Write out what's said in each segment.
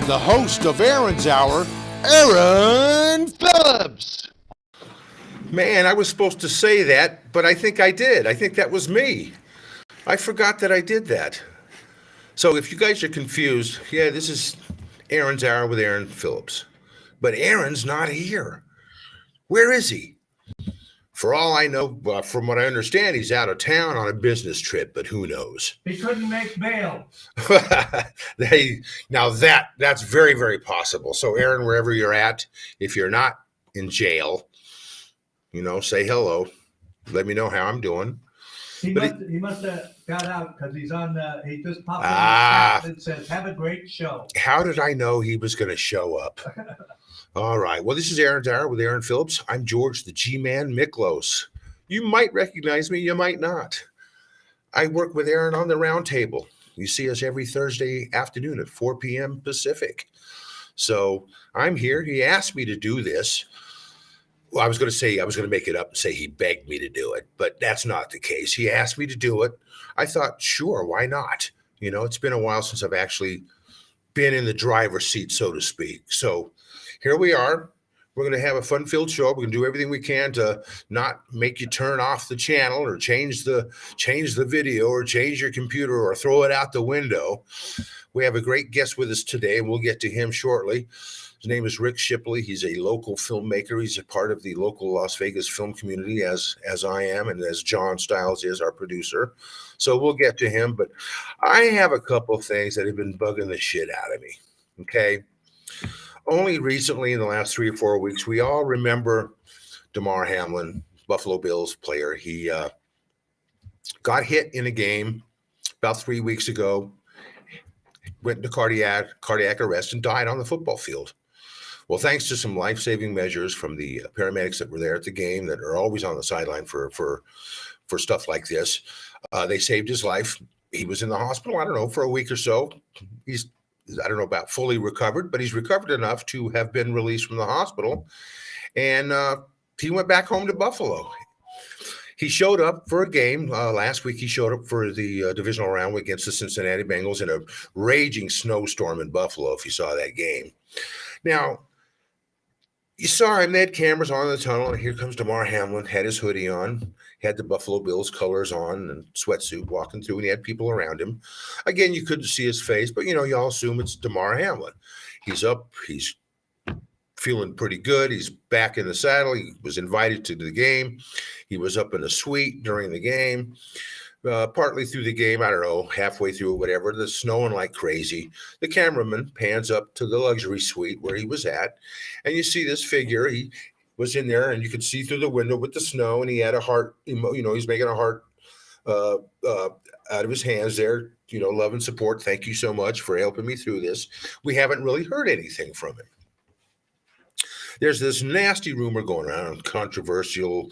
the host of Aaron's Hour, Aaron Phillips. Man, I was supposed to say that, but I think I did. I think that was me. I forgot that I did that. So if you guys are confused, yeah, this is Aaron's Hour with Aaron Phillips. But Aaron's not here. Where is he? For all I know, from what I understand, he's out of town on a business trip, but who knows? He couldn't make bail. Now that's very, very possible. So Aaron, wherever you're at, if you're not in jail, say hello. Let me know how I'm doing. He must have got out because he's on he just popped on the chat and says, "Have a great show." How did I know he was going to show up? All right. Well, this is Aaron's Hour with Aaron Phillips. I'm George, the G-Man Miklos. You might recognize me. You might not. I work with Aaron on the round table. You see us every Thursday afternoon at 4 p.m. Pacific. So I'm here. He asked me to do this. Well, I was going to make it up and say he begged me to do it, but that's not the case. He asked me to do it. I thought, sure, why not? It's been a while since I've actually been in the driver's seat, so to speak. So here we are. We're going to have a fun-filled show. We're going to do everything we can to not make you turn off the channel or change the video or change your computer or throw it out the window. We have a great guest with us today, and we'll get to him shortly. His name is Rick Shipley. He's a local filmmaker. He's a part of the local Las Vegas film community, as I am, and as John Stiles is, our producer. So we'll get to him. But I have a couple of things that have been bugging the shit out of me, okay? Only recently, in the last 3 or 4 weeks, we all remember Damar Hamlin, Buffalo Bills player. He got hit in a game about 3 weeks ago, went into cardiac arrest, and died on the football field. Well, thanks to some life-saving measures from the paramedics that were there at the game, that are always on the sideline for stuff like this, they saved his life. He was in the hospital, I don't know, for a week or so. I don't know about fully recovered, but he's recovered enough to have been released from the hospital. And he went back home to Buffalo. He showed up for a game. Last week, he showed up for the divisional round against the Cincinnati Bengals in a raging snowstorm in Buffalo, if you saw that game. Now, you saw him. They had cameras on in the tunnel, and here comes Damar Hamlin, had his hoodie on, had the Buffalo Bills colors on and sweatsuit walking through, and he had people around him. Again, you couldn't see his face, but, you all assume it's Damar Hamlin. He's up. He's feeling pretty good. He's back in the saddle. He was invited to the game. He was up in a suite during the game. Partly through the game, I don't know, halfway through or whatever, the snowing like crazy. The cameraman pans up to the luxury suite where he was at, and you see this figure. He was in there, and you could see through the window with the snow, and he had a heart, he's making a heart out of his hands there, love and support. Thank you so much for helping me through this. We haven't really heard anything from him. There's this nasty rumor going around, controversial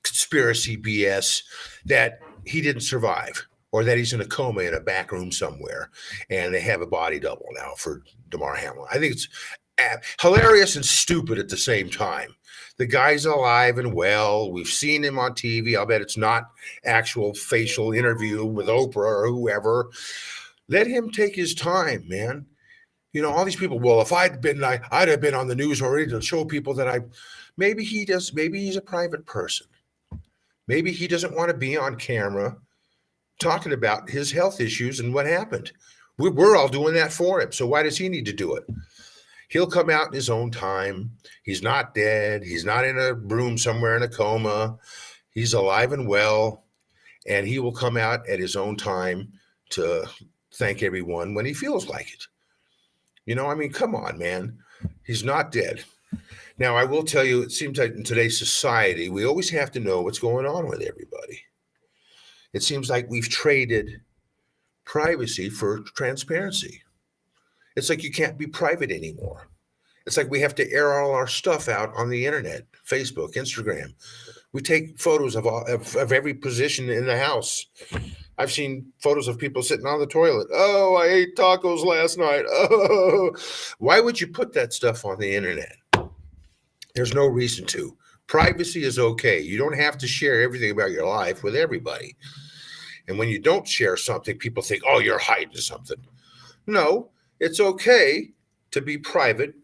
conspiracy BS, that he didn't survive, or that he's in a coma in a back room somewhere, and they have a body double now for Damar Hamlin. I think it's hilarious and stupid at the same time. The guy's alive and well. We've seen him on TV. I'll bet it's not actual facial interview with Oprah or whoever. Let him take his time, man. All these people, well, if I'd have been on the news already to show people that maybe he's a private person. Maybe he doesn't want to be on camera talking about his health issues and what happened. We're all doing that for him. So why does he need to do it? He'll come out in his own time. He's not dead. He's not in a room somewhere in a coma. He's alive and well, and he will come out at his own time to thank everyone when he feels like it. Come on, man. He's not dead. Now, I will tell you, it seems like in today's society, we always have to know what's going on with everybody. It seems like we've traded privacy for transparency. It's like you can't be private anymore. It's like we have to air all our stuff out on the internet, Facebook, Instagram. We take photos of every position in the house. I've seen photos of people sitting on the toilet. Oh, I ate tacos last night. Oh, why would you put that stuff on the internet? There's no reason to. Privacy is okay. You don't have to share everything about your life with everybody. And when you don't share something, people think, oh, you're hiding something. No, It's okay to be private,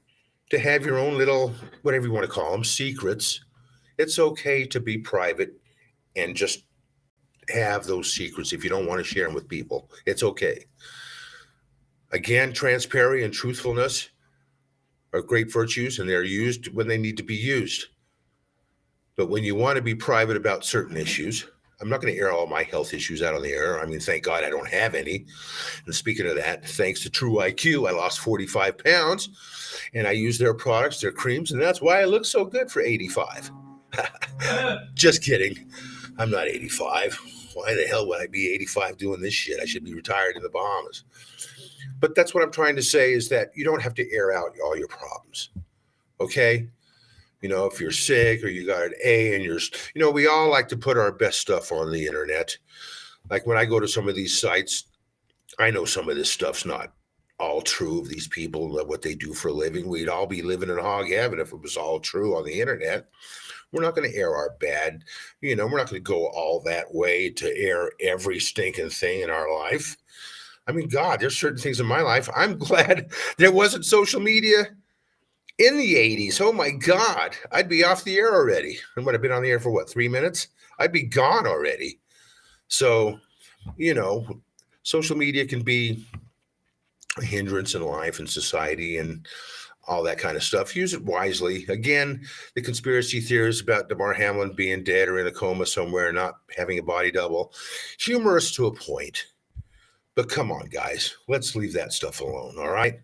to have your own little, whatever you want to call them, secrets. It's okay to be private and just have those secrets if you don't want to share them with people. It's okay. Again, transparency and truthfulness are great virtues, and they're used when they need to be used. But when you want to be private about certain issues, I'm not going to air all my health issues out on the air. I mean, thank God I don't have any. And speaking of that, thanks to True IQ, I lost 45 pounds, and I use their products, their creams, and that's why I look so good for 85. Just kidding. I'm not 85. Why the hell would I be 85 doing this shit? I should be retired in the Bahamas. But that's what I'm trying to say, is that you don't have to air out all your problems. Okay? You know, if you're sick or you got an A and we all like to put our best stuff on the internet. Like when I go to some of these sites, I know some of this stuff's not all true of these people, what they do for a living. We'd all be living in hog heaven if it was all true on the internet. We're not going to air our bad. We're not going to go all that way to air every stinking thing in our life. I mean, God, there's certain things in my life. I'm glad there wasn't social media in the 80s. Oh my God, I'd be off the air already. I would have been on the air for 3 minutes? I'd be gone already. So, social media can be a hindrance in life and society and all that kind of stuff. Use it wisely. Again, the conspiracy theories about Damar Hamlin being dead or in a coma somewhere, not having a body double, humorous to a point. But come on, guys, let's leave that stuff alone, all right?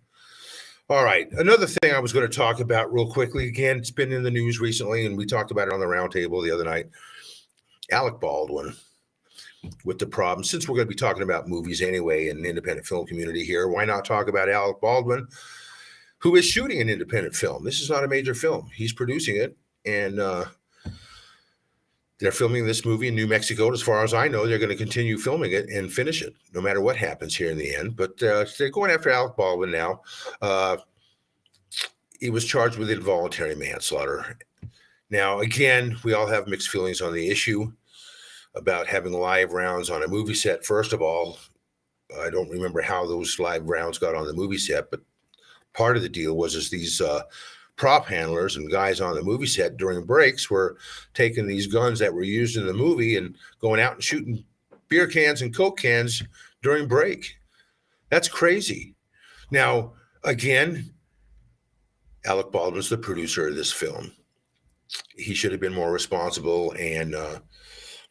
All right, another thing I was going to talk about real quickly. Again, it's been in the news recently, and we talked about it on the roundtable the other night. Alec Baldwin with the problem. Since we're going to be talking about movies anyway in the independent film community here, why not talk about Alec Baldwin, who is shooting an independent film? This is not a major film. He's producing it, and they're filming this movie in New Mexico. As far as I know, they're going to continue filming it and finish it, no matter what happens here in the end. But they're going after Alec Baldwin now. He was charged with involuntary manslaughter. Now, again, we all have mixed feelings on the issue about having live rounds on a movie set. First of all, I don't remember how those live rounds got on the movie set, but part of the deal was these prop handlers and guys on the movie set during breaks were taking these guns that were used in the movie and going out and shooting beer cans and Coke cans during break. That's crazy. Now, again, Alec Baldwin's the producer of this film. He should have been more responsible. And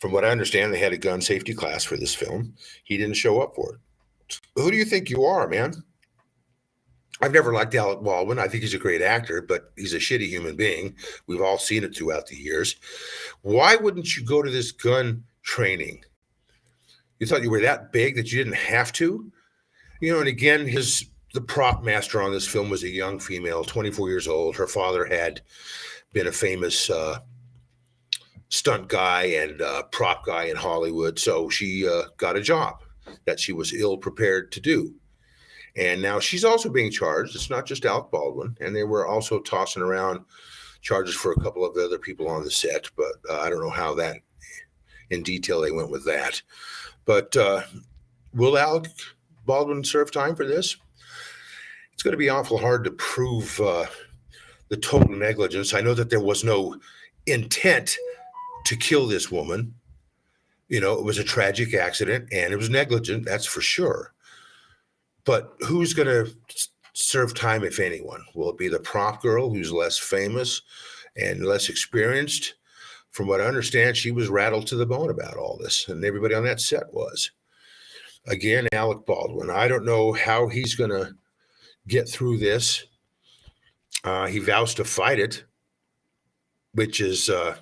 from what I understand, they had a gun safety class for this film. He didn't show up for it. Who do you think you are, man? I've never liked Alec Baldwin. I think he's a great actor, but he's a shitty human being. We've all seen it throughout the years. Why wouldn't you go to this gun training? You thought you were that big that you didn't have to? And again, the prop master on this film was a young female, 24 years old. Her father had been a famous stunt guy and prop guy in Hollywood. So she got a job that she was ill prepared to do. And now she's also being charged. It's not just Alec Baldwin. And they were also tossing around charges for a couple of the other people on the set. But I don't know how that, in detail, they went with that. But will Alec Baldwin serve time for this? It's going to be awful hard to prove the total negligence. I know that there was no intent to kill this woman. It was a tragic accident and it was negligent, that's for sure. But who's going to serve time, if anyone? Will it be the prop girl who's less famous and less experienced? From what I understand, she was rattled to the bone about all this, and everybody on that set was. Again, Alec Baldwin. I don't know how he's going to get through this. He vows to fight it, which is, I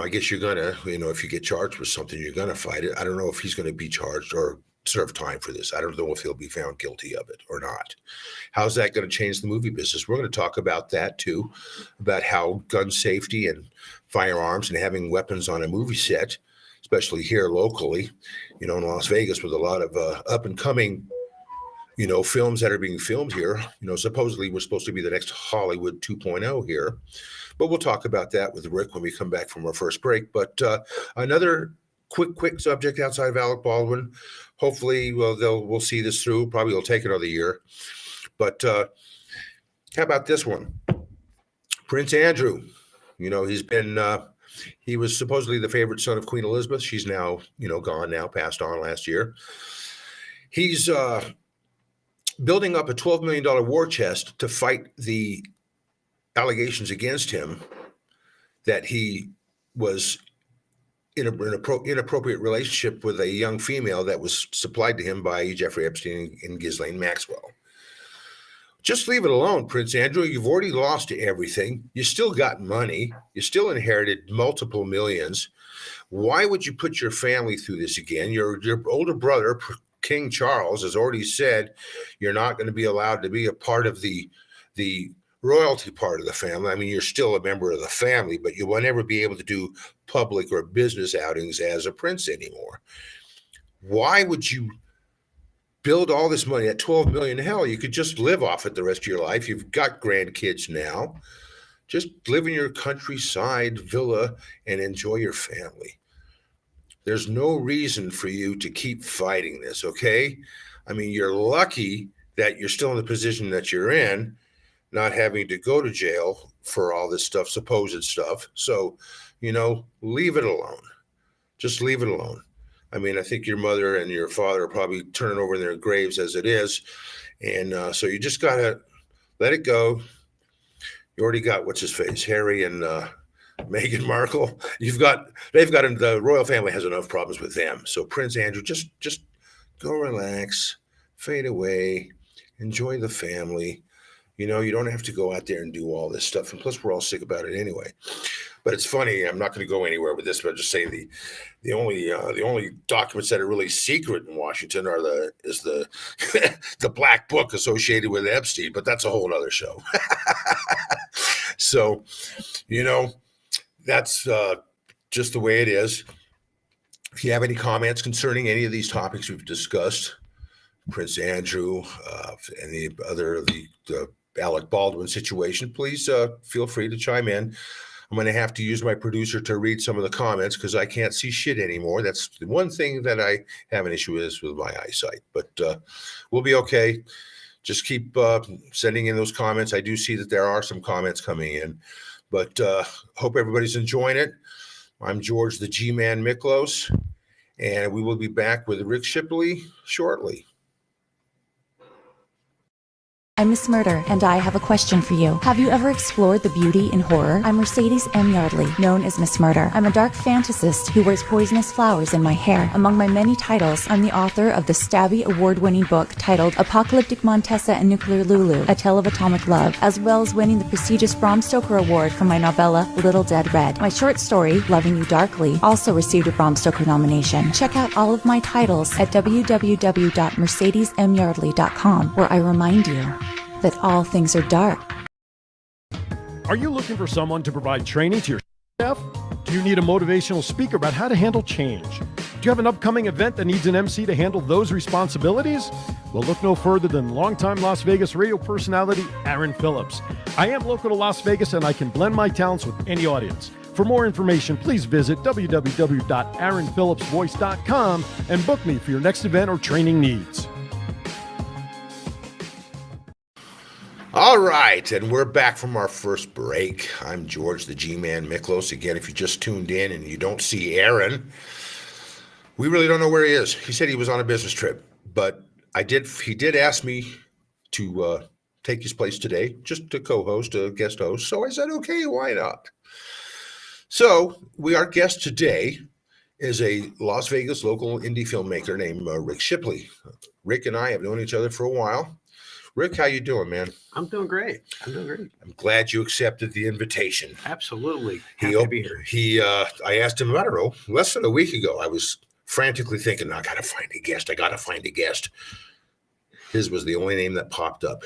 guess you're going to, if you get charged with something, you're going to fight it. I don't know if he's going to be charged or serve time for this. I don't know if he'll be found guilty of it or not. How's that going to change the movie business? We're going to talk about that too, about how gun safety and firearms and having weapons on a movie set, especially here locally, in Las Vegas, with a lot of up and coming, films that are being filmed here. Supposedly we're supposed to be the next Hollywood 2.0 here, but we'll talk about that with Rick when we come back from our first break. But another quick subject outside of Alec Baldwin. Hopefully, we'll see this through. Probably it'll take another year. But how about this one? Prince Andrew. He was supposedly the favorite son of Queen Elizabeth. She's now, gone now, passed on last year. He's building up a $12 million war chest to fight the allegations against him that he was in an inappropriate relationship with a young female that was supplied to him by Jeffrey Epstein and Ghislaine Maxwell. Just leave it alone, Prince Andrew. You've already lost everything. You still got money. You still inherited multiple millions. Why would you put your family through this again? Your older brother, King Charles, has already said you're not going to be allowed to be a part of the royalty part of the family. I mean, you're still a member of the family, but you will never be able to do public or business outings as a prince anymore. Why would you build all this money at 12 million? Hell, you could just live off it the rest of your life. You've got grandkids now. Just live in your countryside villa and enjoy your family. There's no reason for you to keep fighting this, okay? I mean, you're lucky that you're still in the position that you're in, not having to go to jail for all this stuff, supposed stuff. So, leave it alone. Just leave it alone. I mean, I think your mother and your father are probably turning over in their graves as it is. And so you just got to let it go. You already got, what's his face, Harry and Meghan Markle. The royal family has enough problems with them. So Prince Andrew, just go relax, fade away, enjoy the family. You don't have to go out there and do all this stuff. And plus, we're all sick about it anyway. But it's funny. I'm not going to go anywhere with this, but I'll just say the only documents that are really secret in Washington is the the black book associated with Epstein. But that's a whole other show. So, that's just the way it is. If you have any comments concerning any of these topics we've discussed, Prince Andrew, and the Alec Baldwin situation, please feel free to chime in. I'm going to have to use my producer to read some of the comments because I can't see shit anymore. That's the one thing that I have an issue with my eyesight. But we'll be okay. Just keep sending in those comments. I do see that there are some comments coming in. But hope everybody's enjoying it. I'm George the G-Man Miklos, and we will be back with Rick Shipley shortly. I'm Miss Murder, and I have a question for you. Have you ever explored the beauty in horror? I'm Mercedes M. Yardley, known as Miss Murder. I'm a dark fantasist who wears poisonous flowers in my hair. Among my many titles, I'm the author of the Stabby award-winning book titled Apocalyptic Montessa and Nuclear Lulu, A Tale of Atomic Love, as well as winning the prestigious Bram Stoker Award for my novella, Little Dead Red. My short story, Loving You Darkly, also received a Bram Stoker nomination. Check out all of my titles at www.mercedesmyardley.com, where I remind you that all things are dark. Are you looking for someone to provide training to your staff? Do you need a motivational speaker about how to handle change? Do you have an upcoming event that needs an MC to handle those responsibilities? Well, look no further than longtime Las Vegas radio personality Aaron Phillips. I am local to Las Vegas and I can blend my talents with any audience. For more information, please visit www.aaronphillipsvoice.com and book me for your next event or training needs. All right, and we're back from our first break. I'm George the G-Man Miklos. Again, if you just tuned in and you don't see Aaron, we really don't know where he is. He said he was on a business trip, but he did ask me to take his place today, just to co-host, a guest host. So I said, okay, why not? So our guest today is a Las Vegas local indie filmmaker named Rick Shipley. Rick and I have known each other for a while. Rick, how you doing, man? I'm doing great. I'm glad you accepted the invitation. Absolutely. Happy to be here. I asked him, I don't know, less than a week ago. I was frantically thinking, I got to find a guest. His was the only name that popped up,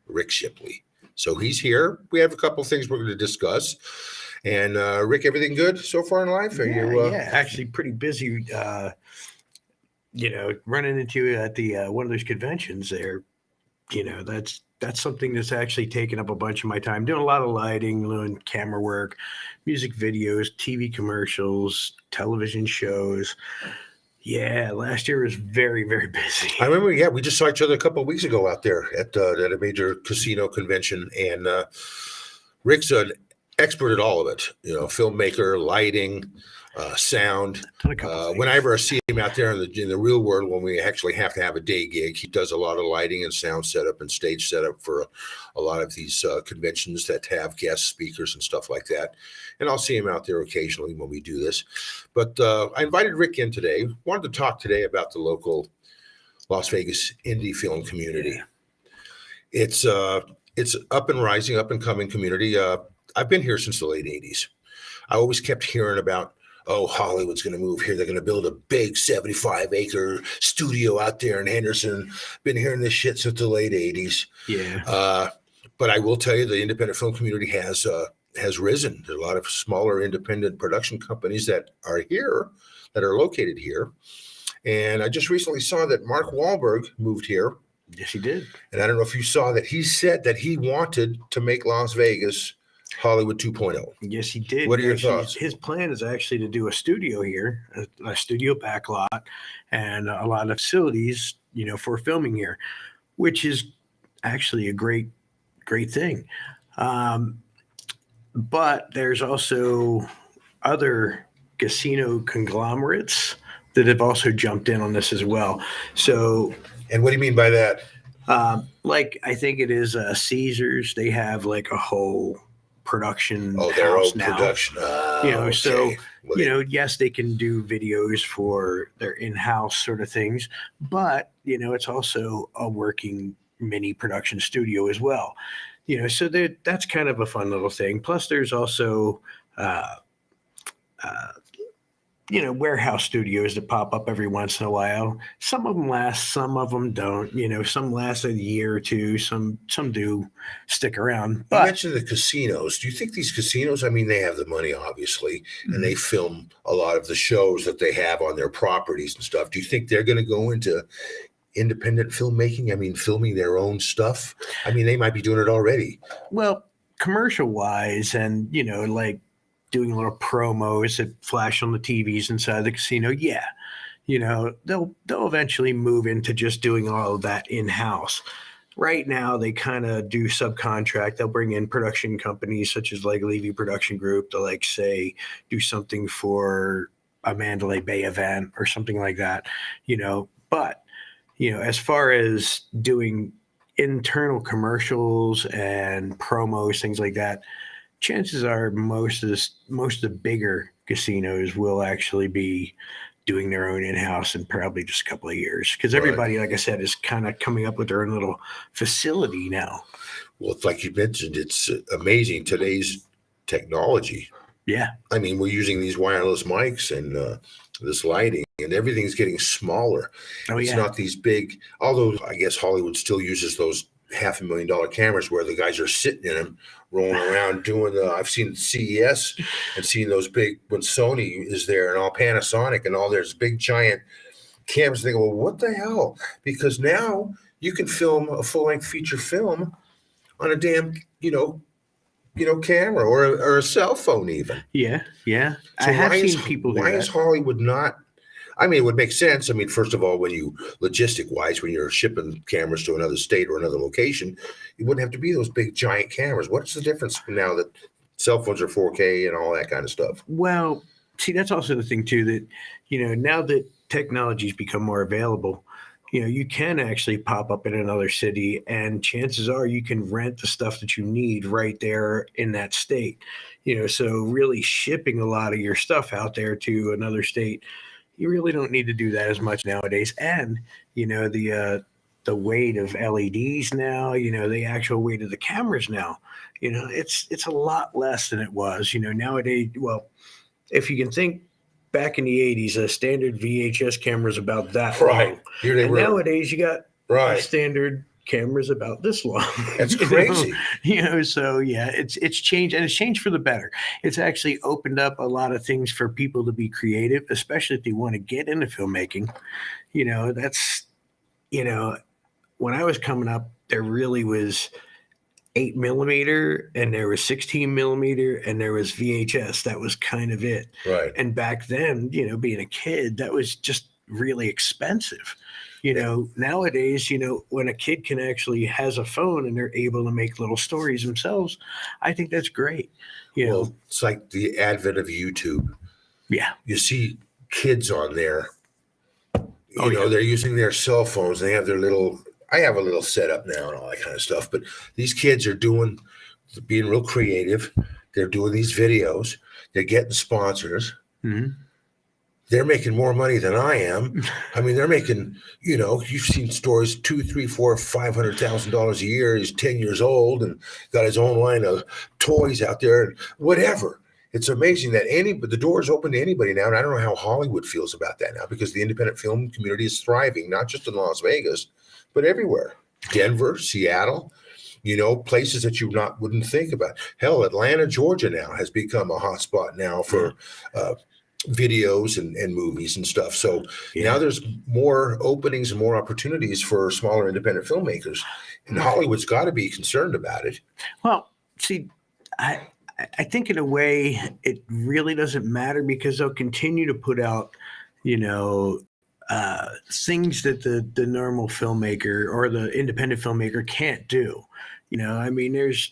Rick Shipley. So he's here. We have a couple of things we're going to discuss. And Rick, everything good so far in life? Yeah, actually pretty busy, running into you at the one of those conventions there. That's that's something that's actually taken up a bunch of my time, doing a lot of lighting, doing camera work, music videos, TV commercials, television shows. Yeah, last year was very, very busy. I remember, yeah, we just saw each other a couple of weeks ago out there at a major casino convention, and Rick's an expert at all of it. Filmmaker, lighting, sound. Whenever I see him out there in the real world, when we actually have to have a day gig, he does a lot of lighting and sound setup and stage setup for a lot of these conventions that have guest speakers and stuff like that. And I'll see him out there occasionally when we do this. But I invited Rick in today. Wanted to talk today about the local Las Vegas indie film community. It's up and rising, up and coming community. I've been here since the late 80s. I always kept hearing about, oh, Hollywood's going to move here. They're going to build a big 75-acre studio out there in Henderson. Been hearing this shit since the late 80s. Yeah. But I will tell you, the independent film community has risen. There are a lot of smaller independent production companies that are here, that are located here. And I just recently saw that Mark Wahlberg moved here. Yes, he did. And I don't know if you saw that he said that he wanted to make Las Vegas Hollywood 2.0. Yes, he did. What are your thoughts? His plan is actually to do a studio here, a studio backlot, and a lot of facilities, for filming here, which is actually a great thing. But there's also other casino conglomerates that have also jumped in on this as well. So, and what do you mean by that? I think it is Caesars. They have like a whole production their house own now. Production. Okay. So yes, they can do videos for their in-house sort of things, but it's also a working mini production studio as well. So that's kind of a fun little thing. Plus, there's also warehouse studios that pop up every once in a while. Some of them last, some of them don't. Some last a year or two, some do stick around. But you mentioned the casinos. Do you think these casinos, they have the money, obviously, and they film a lot of the shows that they have on their properties and stuff. Do you think they're going to go into independent filmmaking? Filming their own stuff? They might be doing it already. Well, commercial-wise and, doing little promos that flash on the TVs inside the casino. Yeah. They'll eventually move into just doing all of that in-house. Right now, they kind of do subcontract. They'll bring in production companies such as like Levy Production Group to say do something for a Mandalay Bay event or something like that, but as far as doing internal commercials and promos, things like that, chances are most of the bigger casinos will actually be doing their own in-house in probably just a couple of years, because everybody, like I said, is kind of coming up with their own little facility now. Well, it's like you mentioned, it's amazing today's technology. Yeah. We're using these wireless mics and this lighting, and everything's getting smaller. Oh, it's not these big, although I guess Hollywood still uses those $500,000 cameras where the guys are sitting in them, rolling around doing I've seen CES and seen those big, when Sony is there and all Panasonic and all there's big giant cameras. They go, well, what the hell? Because now you can film a full-length feature film on a damn, camera or a cell phone even. Yeah. So I have seen people do that. Why is Hollywood not? It would make sense. First of all, when you logistic-wise, when you're shipping cameras to another state or another location, you wouldn't have to be those big giant cameras. What's the difference now that cell phones are 4K and all that kind of stuff? Well, see, that's also the thing too, that, now that technology's become more available, you can actually pop up in another city, and chances are you can rent the stuff that you need right there in that state. So really shipping a lot of your stuff out there to another state, you really don't need to do that as much nowadays. And, the weight of LEDs now, the actual weight of the cameras now, it's a lot less than it was, nowadays. Well, if you can think back in the 80s, a standard VHS camera is about that long. Here they were. Nowadays you got a standard cameras about this long. That's crazy. So yeah, it's changed, and it's changed for the better. It's actually opened up a lot of things for people to be creative, especially if they want to get into filmmaking. That's when I was coming up, there really was 8mm and there was 16mm and there was VHS. That was kind of it. Right. And back then, being a kid, that was just really expensive. Nowadays, when a kid can actually has a phone and they're able to make little stories themselves, I think that's great. Well, it's like the advent of YouTube. Yeah. You see kids on there, they're using their cell phones. They have their I have a little setup now and all that kind of stuff, but these kids are being real creative. They're doing these videos. They're getting sponsors. Mm-hmm. They're making more money than I am. I mean, they're making, you've seen stories, $200,000, $300,000, $500,000 a year. He's 10 years old and got his own line of toys out there and whatever. It's amazing that the door is open to anybody now. And I don't know how Hollywood feels about that now, because the independent film community is thriving, not just in Las Vegas, but everywhere. Denver, Seattle, places that you wouldn't think about. Hell, Atlanta, Georgia now has become a hotspot now for videos and movies and stuff. So now there's more openings and more opportunities for smaller independent filmmakers. And Hollywood's got to be concerned about it. Well, see, I think in a way it really doesn't matter, because they'll continue to put out, things that the normal filmmaker or the independent filmmaker can't do. There's,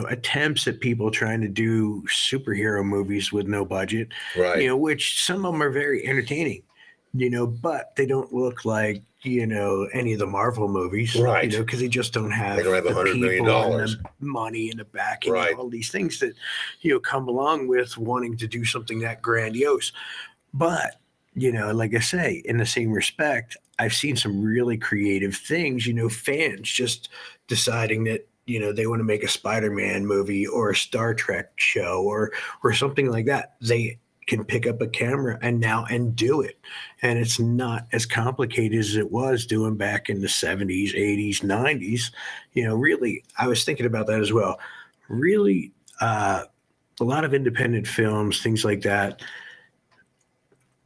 attempts at people trying to do superhero movies with no budget, right? Which some of them are very entertaining, but they don't look like, any of the Marvel movies, right? Because they just don't have $100 million, the money in the back, and right? All these things that, come along with wanting to do something that grandiose. But, like I say, in the same respect, I've seen some really creative things, fans just deciding that, they want to make a Spider-Man movie or a Star Trek show or something like that. They can pick up a camera and do it. And it's not as complicated as it was doing back in the 70s, 80s, 90s. Really, I was thinking about that as well. Really, a lot of independent films, things like that,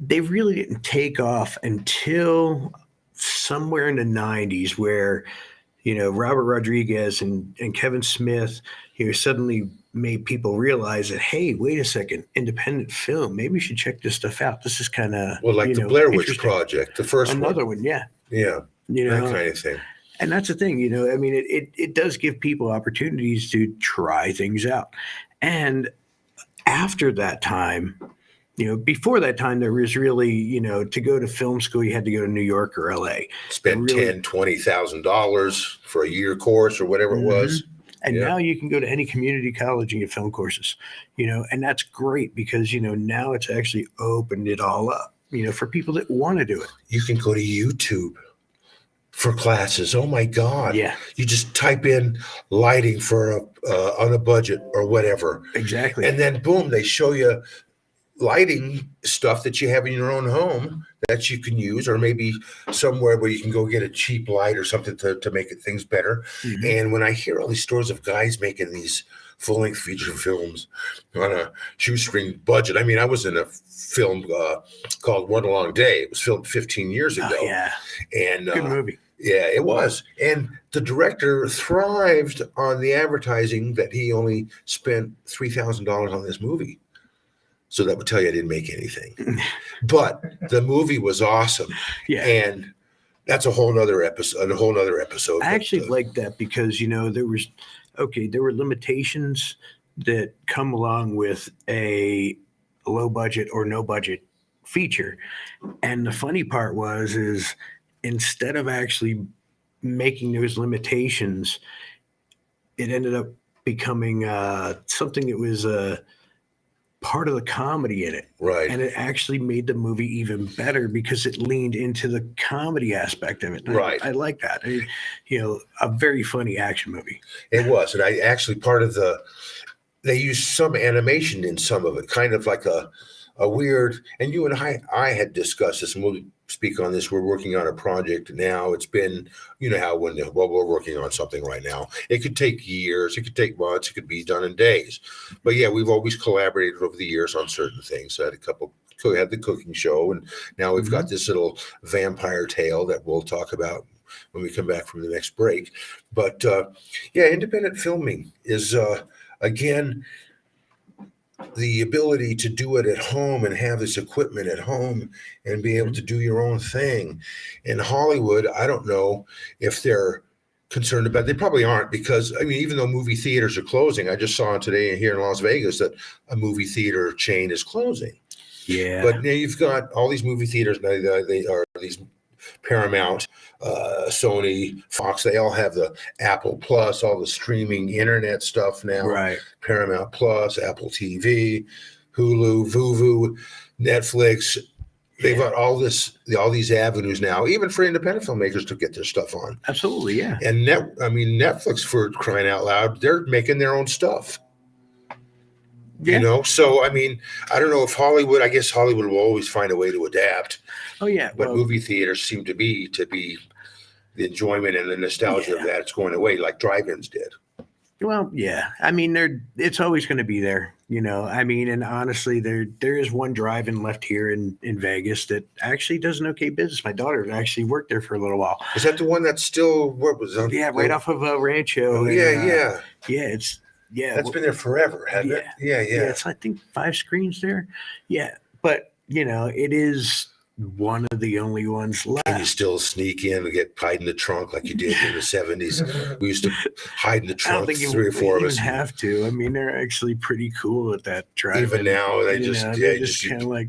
they really didn't take off until somewhere in the 90s, where Robert Rodriguez and Kevin Smith, suddenly made people realize that, hey, wait a second, independent film, maybe we should check this stuff out. This is kind of the Blair Witch Project, the first another one, yeah, that kind of thing. And that's the thing, it does give people opportunities to try things out. And after that time, before that time, there was really, to go to film school, you had to go to New York or LA. Spend $10,000, $20,000 for a year course or whatever it was. And now you can go to any community college and get film courses, and that's great, because, now it's actually opened it all up, for people that want to do it. You can go to YouTube for classes. Oh my God. Yeah. You just type in lighting for on a budget or whatever. Exactly. And then boom, they show you lighting stuff that you have in your own home that you can use, or maybe somewhere where you can go get a cheap light or something to make things better. Mm-hmm. And when I hear all these stories of guys making these full-length feature films on a shoestring budget, I was in a film called One Long Day. It was filmed 15 years ago. Oh, yeah. And good movie. Yeah, it was. And the director thrived on the advertising that he only spent $3,000 on this movie. So that would tell you I didn't make anything. But the movie was awesome. Yeah. And that's a whole nother episode. I actually like that, because, there were limitations that come along with a low budget or no budget feature. And the funny part is instead of actually making those limitations, it ended up becoming something that was part of the comedy in it. Right. And it actually made the movie even better, because it leaned into the comedy aspect of it. Right. I like that. A very funny action movie. It was. And I actually, they used some animation in some of it, kind of like a weird, and you and I had discussed this, and we'll speak on this. We're working on a project now. It's been, how when we're working on something right now, it could take years, it could take months, it could be done in days. But yeah, we've always collaborated over the years on certain things. I had the cooking show, and now we've got this little vampire tale that we'll talk about when we come back from the next break. But independent filming is, again, the ability to do it at home and have this equipment at home and be able to do your own thing. In Hollywood, I don't know if they're concerned about, they probably aren't, because I mean, even though movie theaters are closing, I just saw today here in Las Vegas that a movie theater chain is closing. Yeah. But now you've got all these movie theaters now, they are these Paramount, Sony, Fox, they all have the Apple Plus, all the streaming internet stuff now. Right. Paramount Plus, Apple TV, Hulu, Vuvu, Netflix. They've got all these avenues now, even for independent filmmakers to get their stuff on. Absolutely, yeah. And Netflix, for crying out loud, they're making their own stuff. Yeah. You know, so I mean, I don't know if Hollywood. I guess Hollywood will always find a way to adapt. Oh yeah, but movie theaters seem to be the enjoyment and the nostalgia of that. It's going away, like drive-ins did. Well, yeah. I mean, it's always going to be there. You know, I mean, and honestly, there is one drive-in left here in Vegas that actually does an okay business. My daughter actually worked there for a little while. Is that the one that's still what was on? Yeah, right off of Rancho. Oh, yeah. It's. Yeah, that's been there forever, hasn't it? Yeah. It's I think 5 screens there. Yeah, but you know, it is one of the only ones left. And you still sneak in and get hide in the trunk like you did in the 70s. We used to hide in the trunk, I don't think 3 or 4 of us. You have to. I mean, they're actually pretty cool at that drive. Even now, they just kind of like.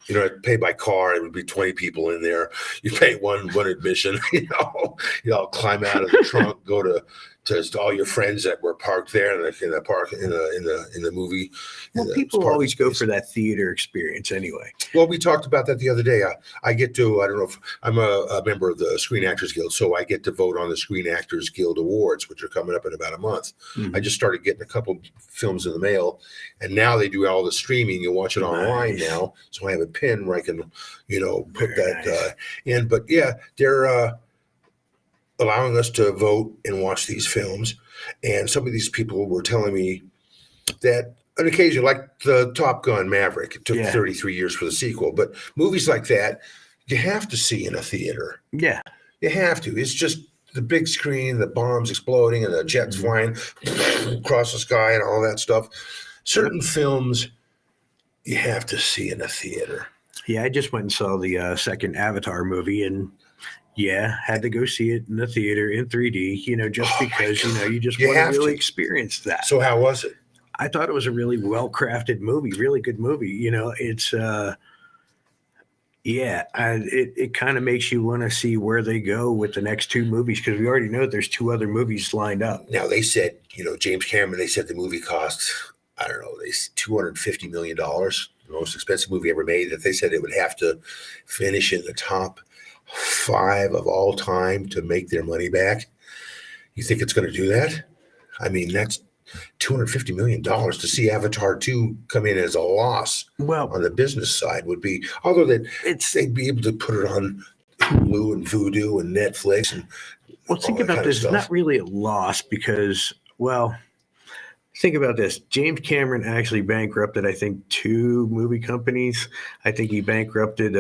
You know, pay by car, it would be 20 people in there. You pay one admission. You know, climb out of the trunk, go to all your friends that were parked there in the park in the movie. Well, people always go for that theater experience anyway. Well, we talked about that the other day. I get to, I don't know if I'm a member of the Screen Actors Guild, so I get to vote on the Screen Actors Guild Awards, which are coming up in about a month. Mm-hmm. I just started getting a couple films in the mail, and now they do all the streaming. You watch it online now, so I have a pin where I can, you know, put that in. But yeah, they're allowing us to vote and watch these films. And some of these people were telling me that on occasion, like the Top Gun Maverick, it took 33 years for the sequel, but movies like that, you have to see in a theater. Yeah. You have to. It's just the big screen, the bombs exploding and the jets flying across the sky and all that stuff. Certain films you have to see in a theater. Yeah, I just went and saw the second Avatar movie, and had to go see it in the theater in 3D, you know, just because, you know, you just want to really experience that. So how was it? I thought it was a really well-crafted movie, really good movie. You know, it's, it kind of makes you want to see where they go with the next 2 movies, because we already know there's 2 other movies lined up. Now, they said, you know, James Cameron, they said the movie cost, I don't know, $250 million, the most expensive movie ever made, that they said it would have to finish in the top 5 of all time to make their money back. You think it's going to do that? I mean, that's $250 million to see Avatar 2 come in as a loss. Well, on the business side would be, although they'd be able to put it on Hulu and Vudu and Netflix. And think about this. It's not really a loss because, think about this. James Cameron actually bankrupted, I think, 2 movie companies. I think he bankrupted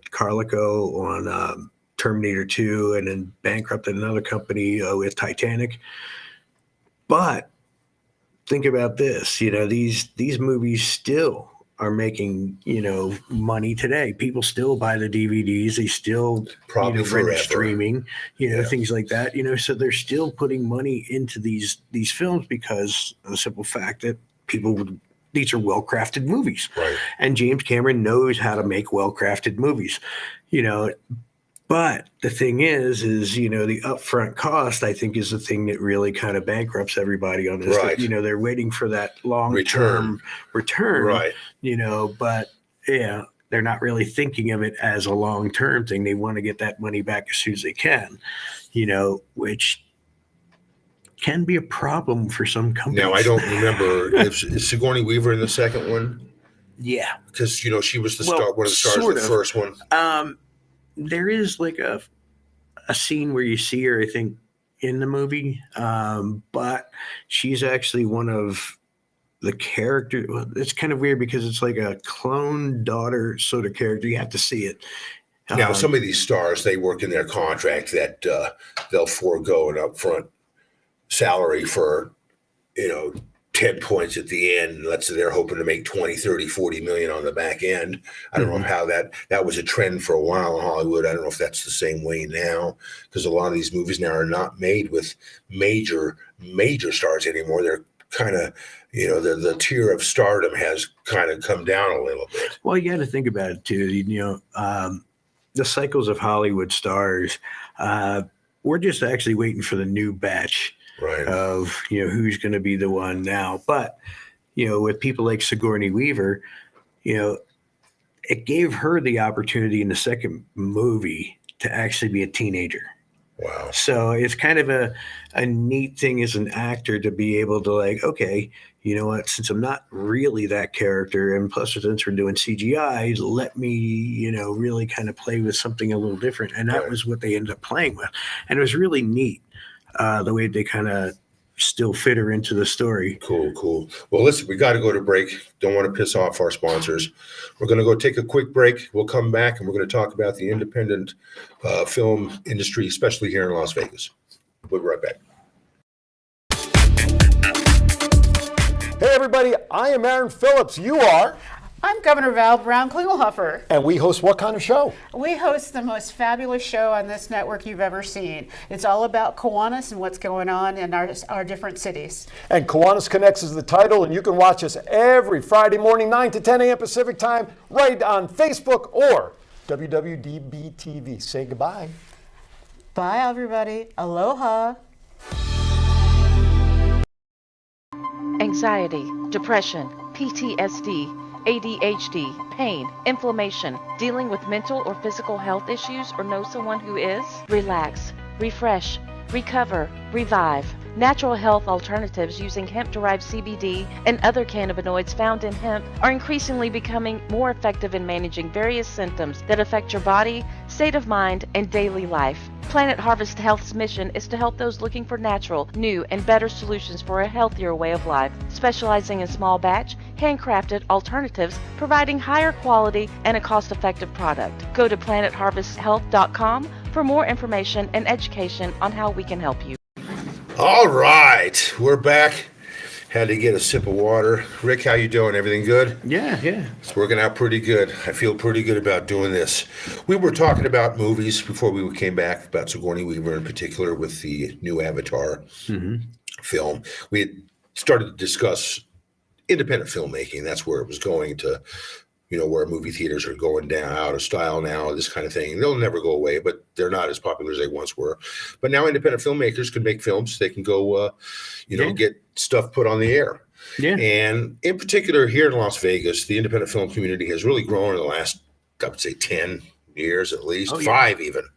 Carlico on Terminator 2 and then bankrupted another company with Titanic. But think about this. You know, these movies still are making, you know, money today. People still buy the DVDs. They still probably rent streaming, you know, things like that, you know, so they're still putting money into these films because of the simple fact that these are well-crafted movies. Right. And James Cameron knows how to make well-crafted movies, you know. But the thing is, you know, the upfront cost, I think, is the thing that really kind of bankrupts everybody on this. Right. That, you know, they're waiting for that long-term return. Right. You know, but they're not really thinking of it as a long-term thing. They want to get that money back as soon as they can, you know, which can be a problem for some companies. Now, I don't remember, is Sigourney Weaver in the second one? Yeah. Because, you know, she was one of the stars of the first one. There is like a scene where you see her, I think, in the movie, but she's actually one of the characters. Well, it's kind of weird because it's like a clone daughter sort of character. You have to see it. Now, some of these stars, they work in their contract that they'll forego an upfront salary for, 10 points at the end. Let's say they're hoping to make 20, 30, 40 million on the back end. I don't know how that was a trend for a while in Hollywood. I don't know if that's the same way now, because a lot of these movies now are not made with major stars anymore. They're kind of, the tier of stardom has kind of come down a little bit. Well, you got to think about it too. The cycles of Hollywood stars, we're just actually waiting for the new batch of, who's going to be the one now. But, with people like Sigourney Weaver, it gave her the opportunity in the second movie to actually be a teenager. Wow. So it's kind of a neat thing as an actor to be able to okay, you know what, since I'm not really that character, and plus since we're doing CGI, let me, really kind of play with something a little different. And that was what they ended up playing with. And it was really neat the way they kind of still fit her into the story. Cool. Well, listen, we got to go to break. Don't want to piss off our sponsors. We're going to go take a quick break. We'll come back and we're going to talk about the independent film industry, especially here in Las Vegas. We'll be right back. Hey, everybody, I am Aaron Phillips. You are? I'm Governor Val Brown Klingelhofer. And we host what kind of show? We host the most fabulous show on this network you've ever seen. It's all about Kiwanis and what's going on in our different cities. And Kiwanis Connects is the title, and you can watch us every Friday morning, 9 to 10 a.m. Pacific time, right on Facebook or WWDBTV. Say goodbye. Bye, everybody. Aloha. Anxiety, depression, PTSD, ADHD, pain, inflammation, dealing with mental or physical health issues, or know someone who is? Relax, refresh, recover, revive. Natural health alternatives using hemp-derived CBD and other cannabinoids found in hemp are increasingly becoming more effective in managing various symptoms that affect your body, state of mind, and daily life. Planet Harvest Health's mission is to help those looking for natural, new, and better solutions for a healthier way of life, specializing in small batch, handcrafted alternatives, providing higher quality and a cost-effective product. Go to planetharvesthealth.com for more information and education on how we can help you. All right, we're back. Had to get a sip of water. Rick, how you doing? Everything good? Yeah. It's working out pretty good. I feel pretty good about doing this. We were talking about movies before we came back, about Sigourney Weaver in particular with the new Avatar film. We had started to discuss independent filmmaking. That's where it was going to, where movie theaters are going down out of style now, this kind of thing. They'll never go away, but they're not as popular as they once were. But now independent filmmakers can make films. They can go, get stuff put on the air. Yeah. And in particular, here in Las Vegas, the independent film community has really grown in the last, I would say, 10 years at least, 5 even.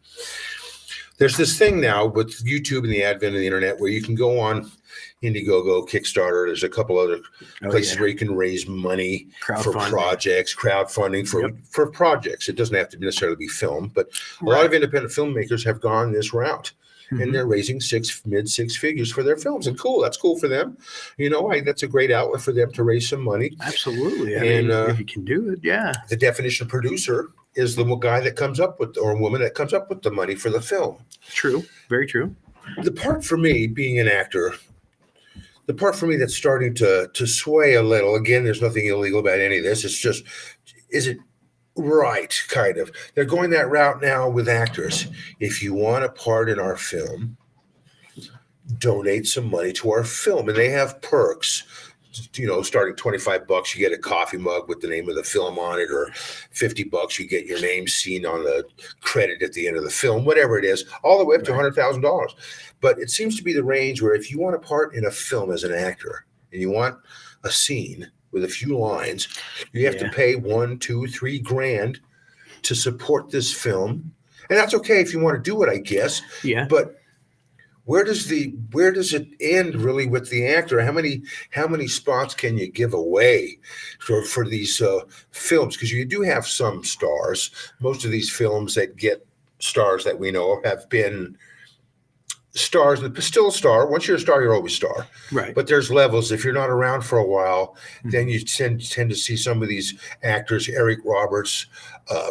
There's this thing now with YouTube and the advent of the internet where you can go on Indiegogo, Kickstarter. There's a couple other places where you can raise money for projects, crowdfunding for projects. It doesn't have to necessarily be film, but a lot of independent filmmakers have gone this route. And they're raising mid six figures for their films. And cool, that's cool for them. That's a great outlet for them to raise some money. Absolutely. I mean, if you can do it, yeah. The definition of producer is the guy that comes up with, or woman that comes up with the money for the film. True. Very true. The part for me, being an actor, the part for me that's starting to sway a little, again, there's nothing illegal about any of this. It's just, is it right, kind of. They're going that route now with actors. If you want a part in our film, donate some money to our film. And they have perks. Starting $25, you get a coffee mug with the name of the film on it, or $50, you get your name seen on the credit at the end of the film, whatever it is, all the way up to $100,000. But it seems to be the range where if you want a part in a film as an actor and you want a scene with a few lines, you have to pay $1, $2, $3 to support this film. And that's okay if you want to do it, I guess. Yeah. But where does it end really with the actor? How many spots can you give away for these films? Because you do have some stars. Most of these films that get stars that we know of have been stars, still a star. Once you're a star, you're always a star. Right. But there's levels. If you're not around for a while, then you tend to see some of these actors, Eric Roberts,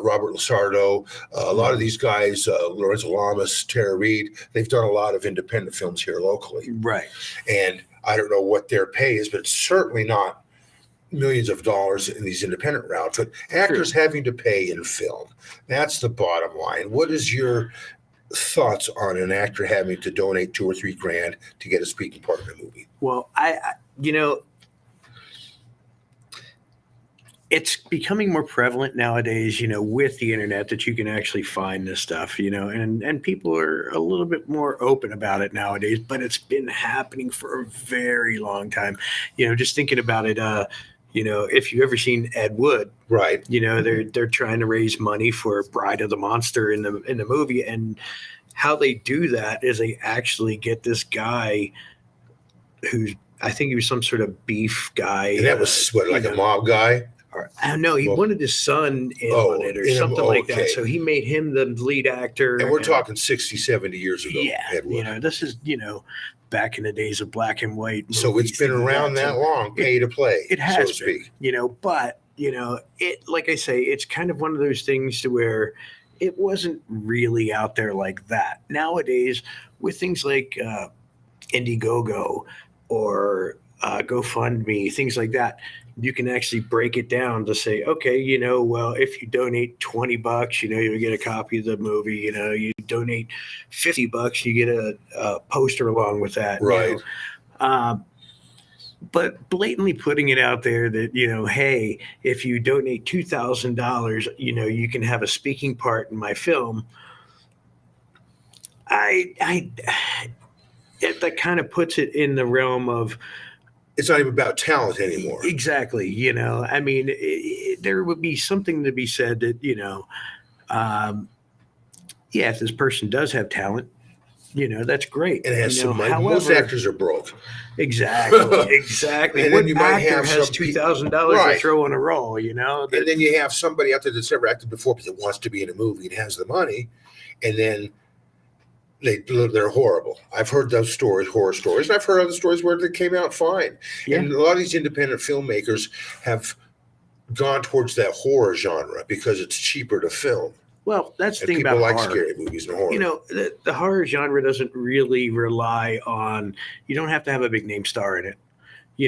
Robert Lasardo, a lot of these guys, Lorenzo Lamas, Tara Reid, they've done a lot of independent films here locally. Right. And I don't know what their pay is, but it's certainly not millions of dollars in these independent routes. But actors having to pay in film, that's the bottom line. What is your thoughts on an actor having to donate $2 or $3 grand to get a speaking part in a movie? Well, I it's becoming more prevalent nowadays, with the internet, that you can actually find this stuff, and people are a little bit more open about it nowadays, but it's been happening for a very long time. Just thinking about it, if you've ever seen Ed Wood, right? They're trying to raise money for Bride of the Monster in the movie, and how they do that is they actually get this guy who's, I think he was some sort of beef guy. And that was a mob guy? I don't know. He wanted his son in on it or something like that. So he made him the lead actor. And we're talking 60, 70 years ago. Yeah. Ed Wood. This is, back in the days of black and white. So it's been around that long, pay to play, it has so to speak. But, it, like I say, it's kind of one of those things to where it wasn't really out there like that. Nowadays, with things like Indiegogo or GoFundMe, things like that, you can actually break it down to say, okay, well, if you donate $20, you get a copy of the movie. You donate $50, you get a poster along with that. Right. But blatantly putting it out there that, hey, if you donate $2,000, you can have a speaking part in my film. That kind of puts it in the realm of, it's not even about talent anymore. Exactly. I mean, there would be something to be said that, if this person does have talent, that's great. And it has some money. Most actors are broke. Exactly. And what then you might actor have has $2,000 to throw in a role, and then you have somebody out there that's never acted before but that wants to be in a movie and has the money, and then they're horrible. I've heard those stories, horror stories, and I've heard other stories where they came out fine. Yeah. And a lot of these independent filmmakers have gone towards that horror genre because it's cheaper to film. Well, that's the thing about horror. People like horror. Scary movies and horror. The horror genre doesn't really rely on, you don't have to have a big name star in it. We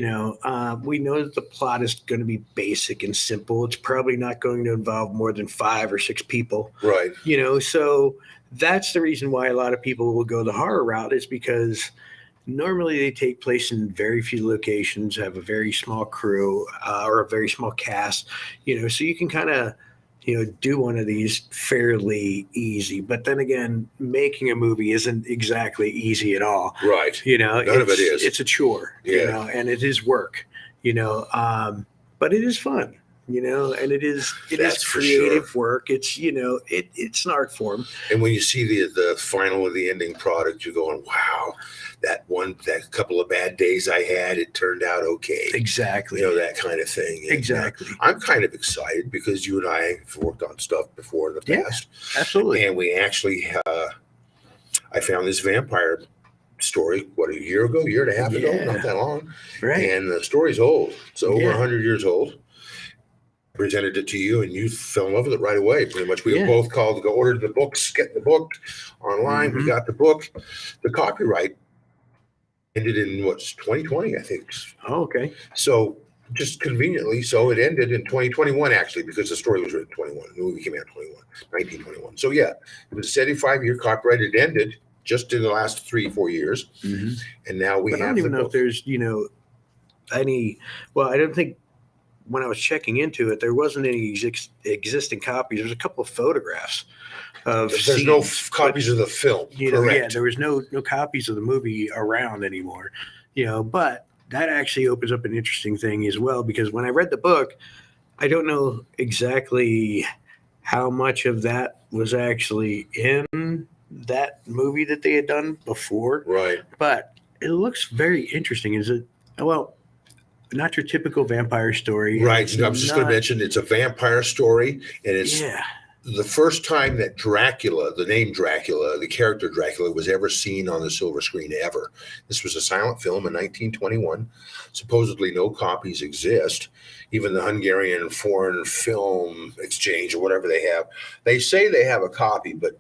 know that the plot is going to be basic and simple. It's probably not going to involve more than 5 or 6 people. Right. So that's the reason why a lot of people will go the horror route, is because normally they take place in very few locations, have a very small crew or a very small cast, so you can kind of, do one of these fairly easy. But then again, making a movie isn't exactly easy at all. Right. None of it is. It's a chore, and it is work, but it is fun. And it is creative work. It's, it's an art form. And when you see the final of the ending product, you're going, wow, that couple of bad days I had, it turned out okay. Exactly. That kind of thing. And, exactly. I'm kind of excited because you and I have worked on stuff before in the past. Absolutely. And we actually, I found this vampire story, a year and a half ago, not that long. Right. And the story's old. It's over 100 years old. Presented it to you and you fell in love with it right away. Pretty much. We were both called to go order the books, get the book online. We got the book. The copyright ended in 2020, I think. Oh, okay. So just conveniently, so it ended in 2021 actually, because the story was written in 21. The movie came out in 1921. So yeah, it was a 75-year copyright. It ended just in the last 3-4 years. And now we have. I don't even know if there's, any. Well, I don't think. When I was checking into it, there wasn't any existing copies. There's a couple of photographs of There's scenes, no copies of the film. Correct. There was no copies of the movie around anymore. But that actually opens up an interesting thing as well, because when I read the book, I don't know exactly how much of that was actually in that movie that they had done before. Right. But it looks very interesting. Is it? Well, not your typical vampire story. Right. I was just going to mention it's a vampire story, and it's the first time that Dracula, the name Dracula, the character Dracula, was ever seen on the silver screen ever. This was a silent film in 1921. Supposedly no copies exist. Even the Hungarian Foreign Film Exchange or whatever they have, they say they have a copy, but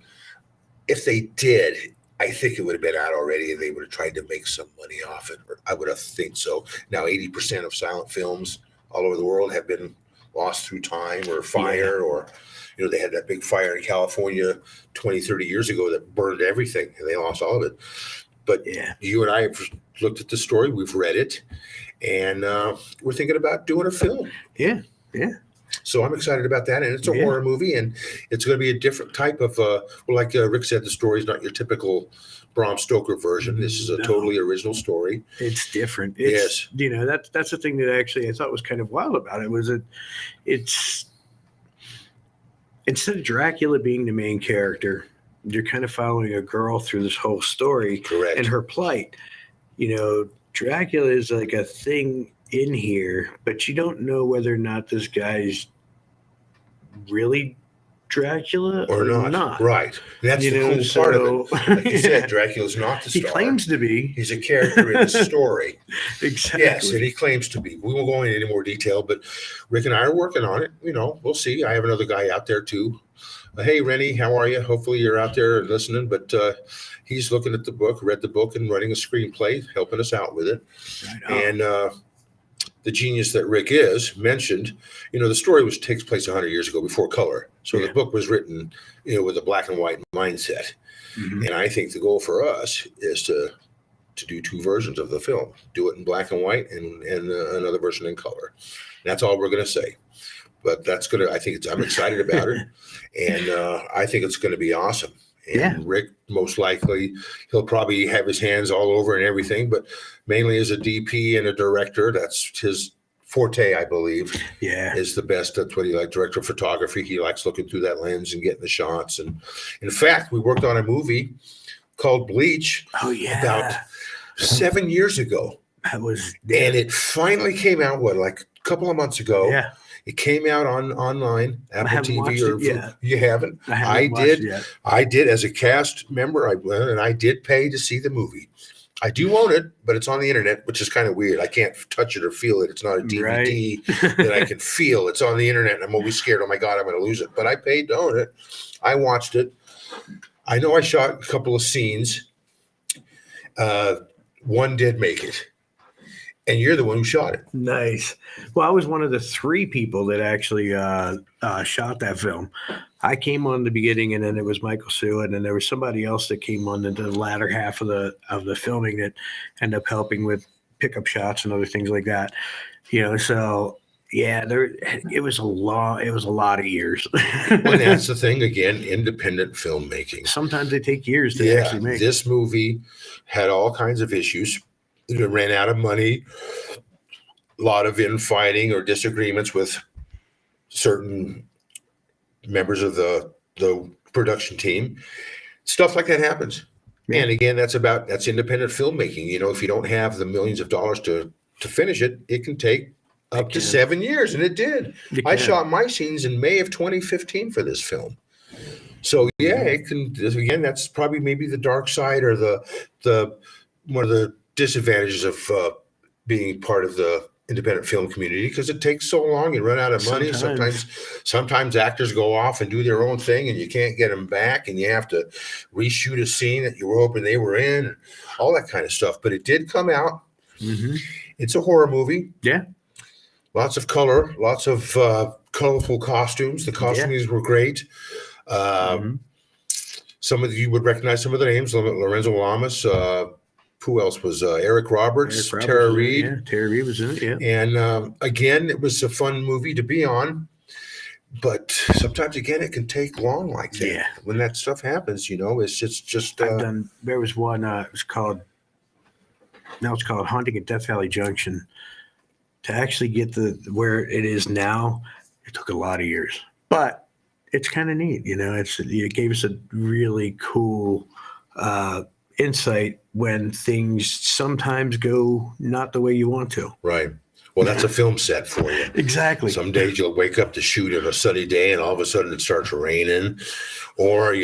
if they did, I think it would have been out already and they would have tried to make some money off it. I would have think so. Now, 80% of silent films all over the world have been lost through time or fire or, you know, they had that big fire in California 20, 30 years ago that burned everything and they lost all of it. But you and I have looked at the story, we've read it, and we're thinking about doing a film. Yeah. So I'm excited about that, and it's a horror movie, and it's going to be a different type of, well, like Rick said, the story is not your typical Bram Stoker version. This is a totally original story. It's different. It's, you know, that's the thing that actually I thought was kind of wild about it was that it's instead of Dracula being the main character, you're kind of following a girl through this whole story and her plight. You know, Dracula is like a thing in here, but you don't know whether or not this guy's really Dracula or not. Right. That's the cool part of it. Like you said, Dracula's not the star. He claims to be. He's a character in the story. Exactly. Yes, and he claims to be. We won't go into any more detail, but Rick and I are working on it. You know, we'll see. I have another guy out there too. Hey, Rennie, how are you? Hopefully you're out there listening, but he's looking at the book, read the book, and writing a screenplay, helping us out with it. Right. And the genius that Rick is mentioned, you know, the story takes place 100 years ago before color. So the book was written, you know, with a black and white mindset. Mm-hmm. And I think the goal for us is to do two versions of the film, do it in black and white and another version in color. That's all we're going to say. But that's going to, I'm excited about it. And I think it's going to be awesome. And Rick, most likely, he'll probably have his hands all over and everything, but mainly as a DP and a director, that's his forte, I believe. Yeah. Is the best. That's what he likes, director of photography. He likes looking through that lens and getting the shots. And in fact, we worked on a movie called Bleach about 7 years ago. And it finally came out, like a couple of months ago. Yeah. It came out online, Apple TV, or you haven't? I did. I did as a cast member. I went and I did pay to see the movie. I do own it, but it's on the internet, which is kind of weird. I can't touch it or feel it. It's not a DVD that I can feel. It's on the internet, and I'm always scared. Oh my God, I'm going to lose it. But I paid to own it. I watched it. I know I shot a couple of scenes. One did make it. And you're the one who shot it. Nice. Well, I was one of the 3 people that actually shot that film. I came on the beginning, and then it was Michael Sue, and then there was somebody else that came on into the latter half of the filming that ended up helping with pickup shots and other things like that. You know, so it was a lot of years. Well, that's the thing again, independent filmmaking. Sometimes they take years to actually make. This movie had all kinds of issues. It ran out of money, a lot of infighting or disagreements with certain members of the production team. Stuff like that happens. Yeah. And again, that's independent filmmaking. You know, if you don't have the millions of dollars to finish it, it can take up to 7 years. And it did. I shot my scenes in May of 2015 for this film. So it can, again, that's probably maybe the dark side or the one of the disadvantages of being part of the independent film community, because it takes so long. You run out of money. Sometimes actors go off and do their own thing, and you can't get them back, and you have to reshoot a scene that you were hoping they were in, and all that kind of stuff. But it did come out. Mm-hmm. It's a horror movie. Yeah. Lots of color, lots of colorful costumes. The costumings were great. Some of you would recognize some of the names. Lorenzo Lamas. Who else was Eric Roberts, Tara Reid? Yeah, Tara Reid was in it, yeah. And again, it was a fun movie to be on. But sometimes, again, it can take long like that. Yeah. When that stuff happens, you know, it's just. There was one, it's called Haunting at Death Valley Junction. To actually get where it is now, it took a lot of years. But it's kind of neat, you know. It gave us a really cool insight when things sometimes go not the way you want to. Right. Well, that's a film set for you. Exactly. Some days you'll wake up to shoot on a sunny day and all of a sudden it starts raining. Or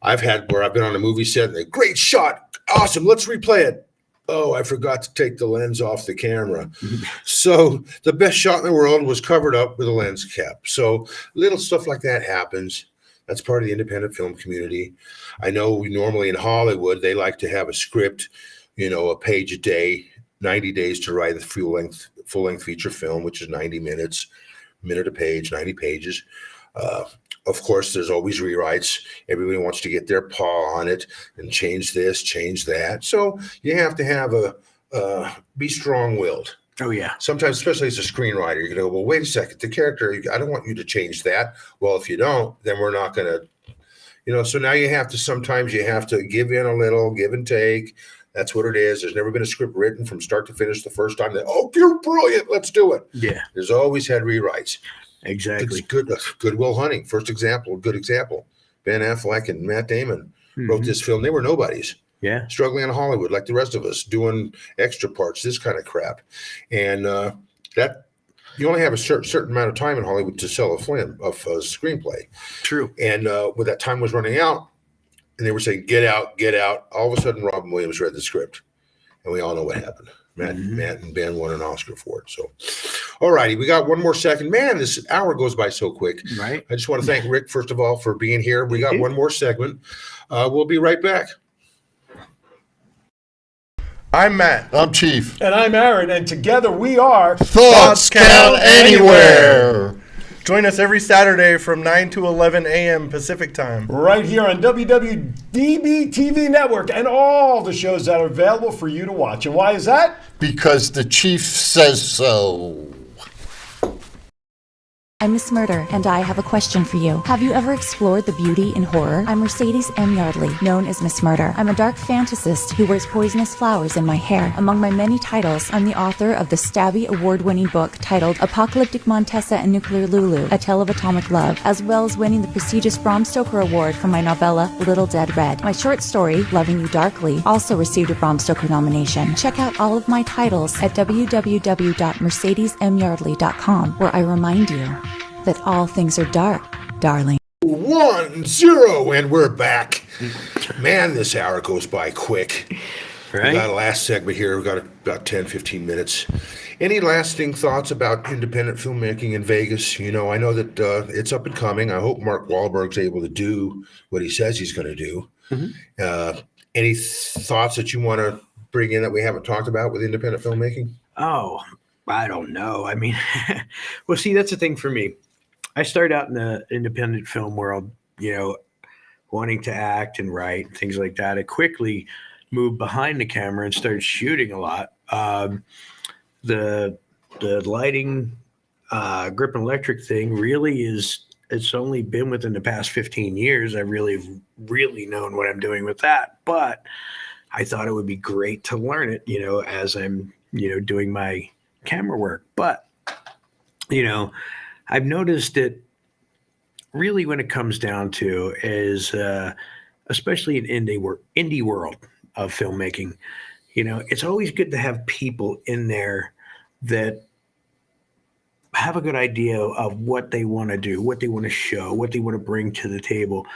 I've had where I've been on a movie set and a great shot. Awesome. Let's replay it. Oh, I forgot to take the lens off the camera. So the best shot in the world was covered up with a lens cap. So little stuff like that happens. That's part of the independent film community. I know normally in Hollywood, they like to have a script, a page a day, 90 days to write a full-length feature film, which is 90 minutes, minute a page, 90 pages. Of course, there's always rewrites. Everybody wants to get their paw on it and change this, change that. So you have to have be strong-willed. Oh, yeah. Sometimes, especially as a screenwriter, you're going to go, well, wait a second, the character, I don't want you to change that. Well, if you don't, then we're not going to, so now sometimes you have to give in a little, give and take. That's what it is. There's never been a script written from start to finish the first time that, oh, you're brilliant, let's do it. Yeah. There's always had rewrites. Exactly. It's Good Will Hunting, good example. Ben Affleck and Matt Damon wrote this film. They were nobodies. Yeah. Struggling in Hollywood like the rest of us, doing extra parts, this kind of crap. And that you only have a certain amount of time in Hollywood to sell a screenplay. True. And when that time was running out, and they were saying, get out. All of a sudden, Robin Williams read the script. And we all know what happened. Matt and Ben won an Oscar for it. So, all righty, we got one more second. Man, this hour goes by so quick. Right. I just want to thank Rick, first of all, for being here. We got one more segment. We'll be right back. I'm Matt. I'm Chief. And I'm Aaron, and together we are Thoughts Count Anywhere. Join us every Saturday from 9 to 11 a.m. Pacific Time. Right here on WWDBTV Network and all the shows that are available for you to watch. And why is that? Because the Chief says so. I'm Miss Murder, and I have a question for you. Have you ever explored the beauty in horror? I'm Mercedes M. Yardley, known as Miss Murder. I'm a dark fantasist who wears poisonous flowers in my hair. Among my many titles, I'm the author of the Stabby award-winning book titled Apocalyptic Montessa and Nuclear Lulu, A Tale of Atomic Love, as well as winning the prestigious Bram Stoker Award for my novella, Little Dead Red. My short story, Loving You Darkly, also received a Bram Stoker nomination. Check out all of my titles at www.mercedesmyardley.com, where I remind you that all things are dark, darling. 1-0, and we're back. Man, this hour goes by quick. Right. We got a last segment here. We've got about 10, 15 minutes. Any lasting thoughts about independent filmmaking in Vegas? I know that it's up and coming. I hope Mark Wahlberg's able to do what he says he's going to do. Any thoughts that you want to bring in that we haven't talked about with independent filmmaking? Oh, I don't know. I mean, well, see, that's the thing for me. I started out in the independent film world, wanting to act and write, things like that. I quickly moved behind the camera and started shooting a lot. The lighting, grip and electric thing really it's only been within the past 15 years. I've really known what I'm doing with that. But I thought it would be great to learn it, as I'm, doing my camera work. But, I've noticed that really when it comes down to is, especially in indie world of filmmaking, it's always good to have people in there that have a good idea of what they want to do, what they want to show, what they want to bring to the table,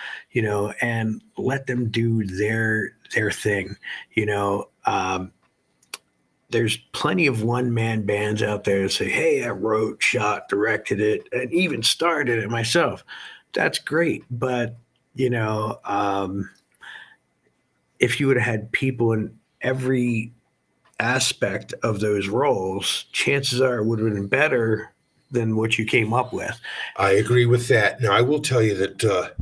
and let them do their thing, There's plenty of one-man bands out there that say, hey, I wrote, shot, directed it, and even started it myself. That's great. But, if you would have had people in every aspect of those roles, chances are it would have been better than what you came up with. I agree with that. Now, I will tell you that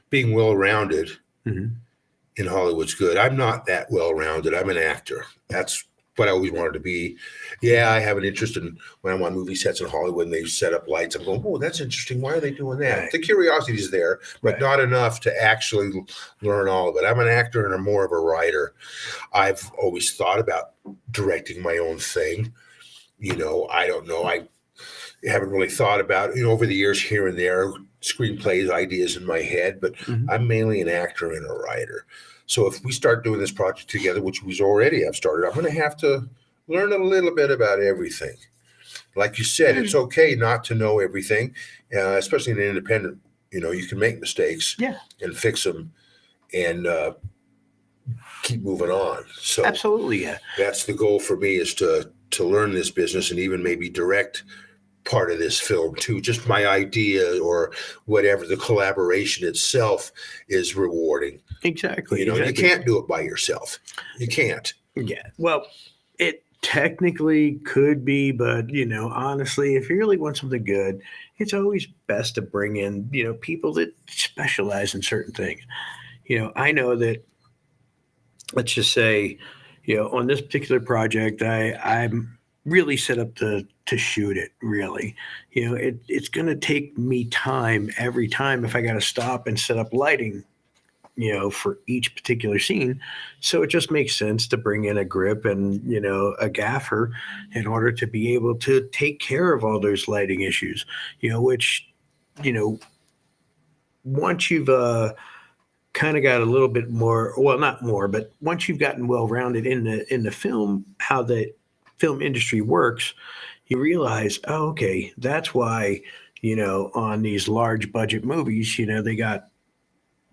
being well-rounded in Hollywood's good. I'm not that well-rounded. I'm an actor. That's what I always wanted to be. Yeah, I have an interest in when I'm on movie sets in Hollywood and they set up lights. I'm going, oh, that's interesting. Why are they doing that? Right. The curiosity is there, but not enough to actually learn all of it. I'm an actor and I'm more of a writer. I've always thought about directing my own thing. I don't know. I haven't really thought about it, over the years here and there, screenplays, ideas in my head, but I'm mainly an actor and a writer. So if we start doing this project together, which we already have started, I'm going to have to learn a little bit about everything. like you said, it's okay not to know everything, especially in an independent. You can make mistakes and fix them and keep moving on. So Absolutely, yeah. that's the goal for me, is to learn this business and even maybe direct part of this film too. Just my idea or whatever, the collaboration itself is rewarding. Exactly. You can't do it by yourself. You can't. Yeah. Well, it technically could be, but honestly, if you really want something good, it's always best to bring in, people that specialize in certain things. I know that, let's just say, on this particular project, I'm really set up to shoot it. Really, it's going to take me time every time if I got to stop and set up lighting, for each particular scene. So it just makes sense to bring in a grip and, a gaffer in order to be able to take care of all those lighting issues, which, once you've kind of got a little bit more, well, not more, but once you've gotten well-rounded in the film, how the film industry works, you realize, oh, okay, that's why, on these large budget movies, they got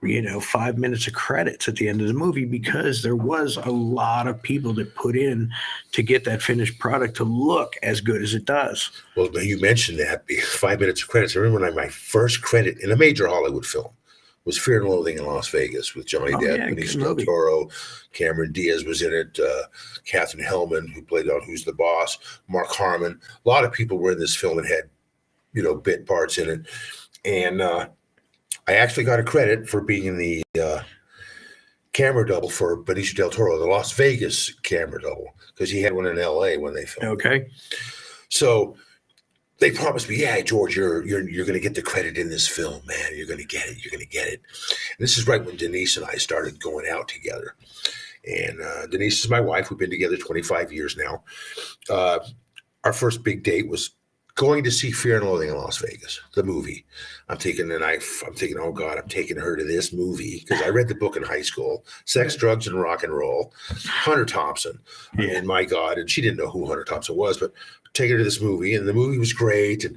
5 minutes of credits at the end of the movie, because there was a lot of people that put in to get that finished product to look as good as it does. Well, you mentioned that 5 minutes of credits. I remember when my first credit in a major Hollywood film was Fear and Loathing in Las Vegas with Johnny Depp, Benicio del Toro, Cameron Diaz was in it, Katherine Hellman, who played on Who's the Boss, Mark Harmon. A lot of people were in this film and had, bit parts in it. And I actually got a credit for being the camera double for Benicio del Toro, the Las Vegas camera double, because he had one in L.A. when they filmed. Okay. So they promised me, yeah, George, you're going to get the credit in this film, man. You're going to get it. You're going to get it. And this is right when Denise and I started going out together. And Denise is my wife. We've been together 25 years now. Our first big date was going to see Fear and Loathing in Las Vegas, the movie. I'm thinking, oh God, I'm taking her to this movie, because I read the book in high school, Sex, Drugs, and Rock and Roll, Hunter Thompson. And my God, and she didn't know who Hunter Thompson was, but take her to this movie, and the movie was great. And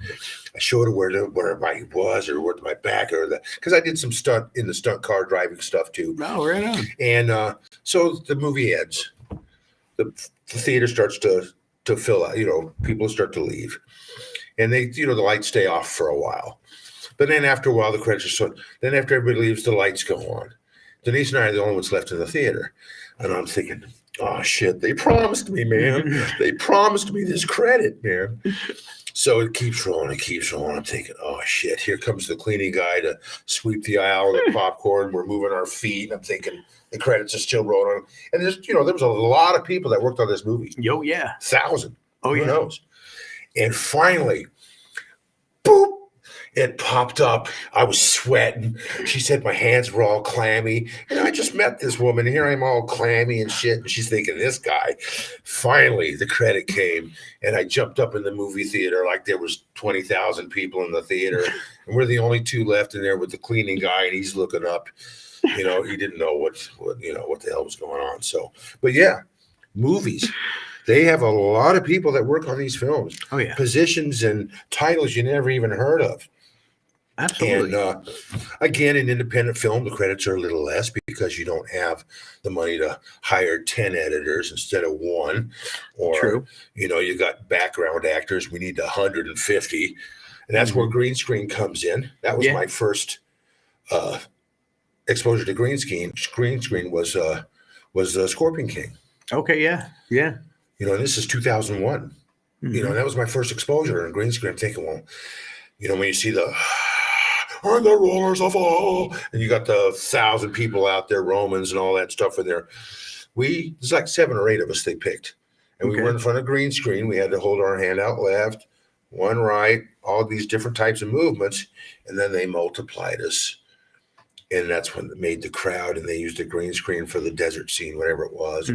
I showed her where my was, or where my back, or because I did some stunt car driving stuff too. Oh, right on. And so the movie ends. The theater starts to fill out. People start to leave. And they, the lights stay off for a while. But then after a while, the credits are so. Then after everybody leaves, the lights go on. Denise and I are the only ones left in the theater. And I'm thinking, oh, shit, they promised me, man. They promised me this credit, man. So it keeps rolling. It keeps rolling. I'm thinking, oh, shit, here comes the cleaning guy to sweep the aisle with popcorn. We're moving our feet. And I'm thinking the credits are still rolling. And there's, there was a lot of people that worked on this movie. Oh, yeah. 1,000. Oh, yeah. Who knows? And finally, boop, it popped up. I was sweating. She said my hands were all clammy. And I just met this woman. Here I'm all clammy and shit. And she's thinking, this guy. Finally, the credit came. And I jumped up in the movie theater like there was 20,000 people in the theater. And we're the only two left in there with the cleaning guy. And he's looking up. He didn't know what the hell was going on. So, but yeah, movies. They have a lot of people that work on these films. Oh, yeah. Positions and titles you never even heard of. Absolutely. And again, in independent film, the credits are a little less because you don't have the money to hire 10 editors instead of one. Or, True. You got background actors. We need 150. And that's where green screen comes in. That was my first exposure to green screen. Green screen was Scorpion King. Okay, yeah. Yeah. This is 2001. And that was my first exposure in green screen. I'm thinking, well, when you see the rollers of all, and you got the 1,000 people out there, Romans and all that stuff in there. There's like 7 or 8 of us they picked. And we were in front of green screen. We had to hold our hand out left, one right, all these different types of movements. And then they multiplied us. And that's when it made the crowd, and they used a green screen for the desert scene, whatever it was.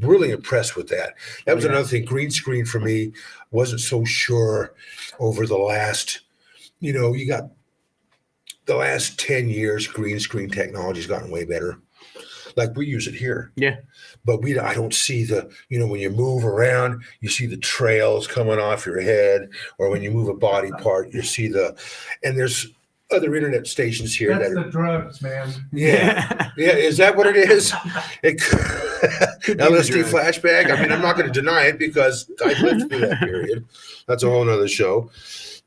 Really impressed with that. That was another thing. Green screen for me wasn't so sure over the last, you got the last 10 years, green screen technology's gotten way better. like we use it here. Yeah. But I don't see the, when you move around, you see the trails coming off your head, or when you move a body part, you see and there's other internet stations here That's that the drugs, man. Yeah. Is that what it is? LSD drugs. flashback? I mean, I'm not going to deny it because I lived through that period. That's a whole nother show.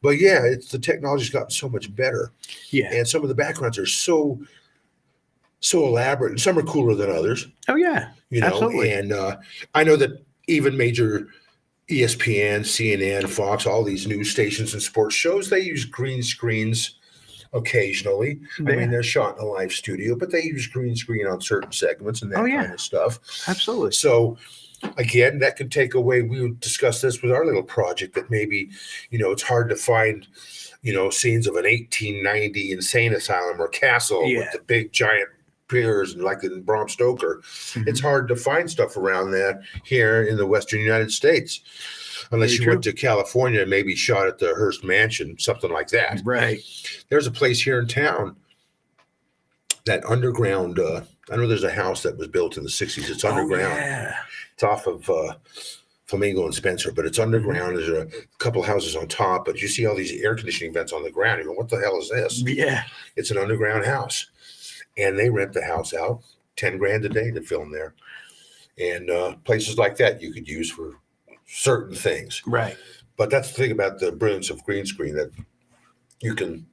But yeah, the technology's gotten so much better. Yeah. And some of the backgrounds are so elaborate, and some are cooler than others. Oh yeah. Absolutely. And I know that even major ESPN, CNN, Fox, all these news stations and sports shows, they use green screens occasionally. I mean, they're shot in a live studio, but they use green screen on certain segments and that kind of stuff. Absolutely. So again, that could take away, we would discuss this with our little project, that maybe, it's hard to find, scenes of an 1890 insane asylum or castle with the big giant piers and like in Bram Stoker. Mm-hmm. It's hard to find stuff around that here in the Western United States. Unless you went to California and maybe shot at the Hearst Mansion, something like that. Right. There's a place here in town, that underground, I know there's a house that was built in the 60s. It's underground. Yeah. It's off of Flamingo and Spencer, but it's underground. There's a couple houses on top, but you see all these air conditioning vents on the ground. You go, what the hell is this? Yeah. It's an underground house. And they rent the house out, $10,000 a day to film there. And places like that you could use for certain things. Right. But that's the thing about the brilliance of green screen, that you can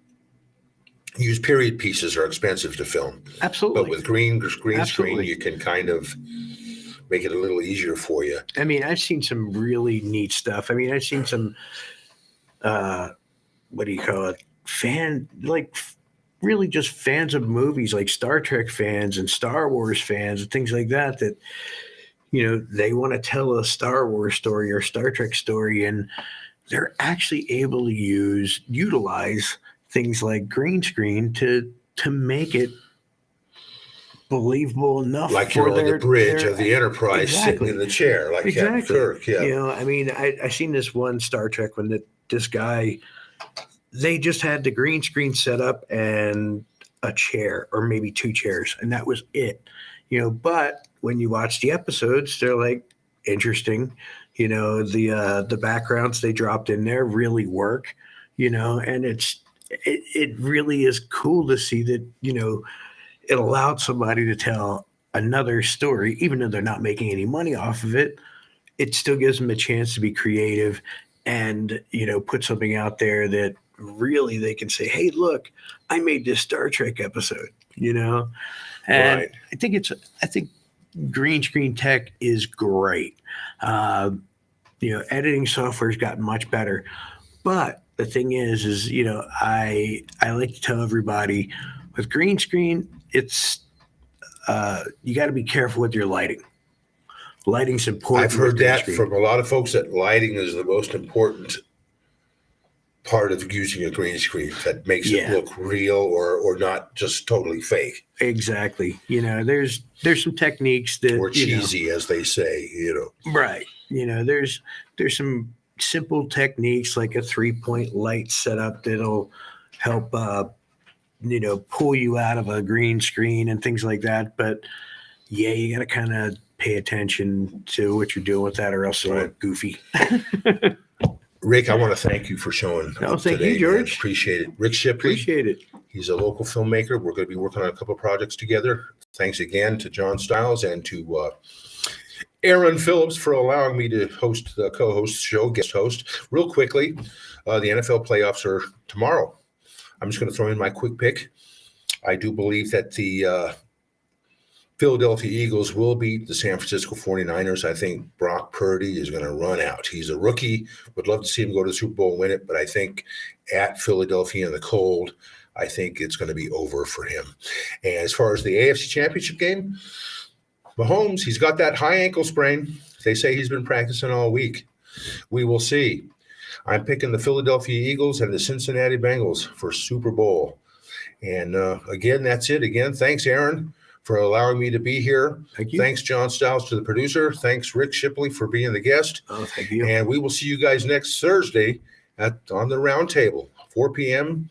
use period pieces are expensive to film. Absolutely. But with green screen, you can kind of make it a little easier for you. I mean, I've seen some really neat stuff. I mean, I've seen some, what do you call it? Really just fans of movies, like Star Trek fans and Star Wars fans and things like that, they want to tell a Star Wars story or Star Trek story, and they're actually able to utilize things like green screen to make it believable enough. Like you're on the bridge of the Enterprise sitting in the chair, like Captain Kirk. Yeah. I mean, I seen this one Star Trek when this guy, they just had the green screen set up and a chair or maybe two chairs, and that was it. But when you watch the episodes, they're like interesting. The backgrounds they dropped in there really work. And it really is cool to see that. It allowed somebody to tell another story, even though they're not making any money off of it. It still gives them a chance to be creative and put something out there that really they can say, "Hey, look, I made this Star Trek episode." And right. I think green screen tech is great. Editing software's gotten much better. But the thing is I like to tell everybody with green screen, it's you got to be careful with your lighting. Lighting's important. I've heard that from a lot of folks, that lighting is the most important part of using a green screen, that makes it look real or not just totally fake. Exactly. There's some techniques that, or cheesy, as they say. Right. There's some simple techniques like a 3-point light setup that'll help pull you out of a green screen and things like that. But you got to kind of pay attention to what you're doing with that, or else it'll look goofy. Rick, I want to thank you for showing up thank today, you, George. Man. Appreciate it. Rick Shipley. Appreciate it. He's a local filmmaker. We're going to be working on a couple of projects together. Thanks again to John Stiles and to Aaron Phillips for allowing me to host the co-host show, guest host. Real quickly, the NFL playoffs are tomorrow. I'm just going to throw in my quick pick. I do believe that the Philadelphia Eagles will beat the San Francisco 49ers. I think Brock Purdy is going to run out. He's a rookie. Would love to see him go to the Super Bowl and win it, but I think at Philadelphia in the cold, I think it's going to be over for him. And as far as the AFC Championship game, Mahomes, he's got that high ankle sprain. They say he's been practicing all week. We will see. I'm picking the Philadelphia Eagles and the Cincinnati Bengals for Super Bowl. And again, that's it. Again, thanks, Aaron, for allowing me to be here. Thank you. Thanks, John Stiles, to the producer. Thanks, Rick Shipley, for being the guest. Oh, thank you. And we will see you guys next Thursday on the Round Table, 4 p.m.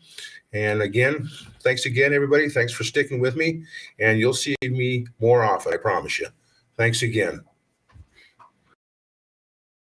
And again, thanks again, everybody. Thanks for sticking with me. And you'll see me more often, I promise you. Thanks again.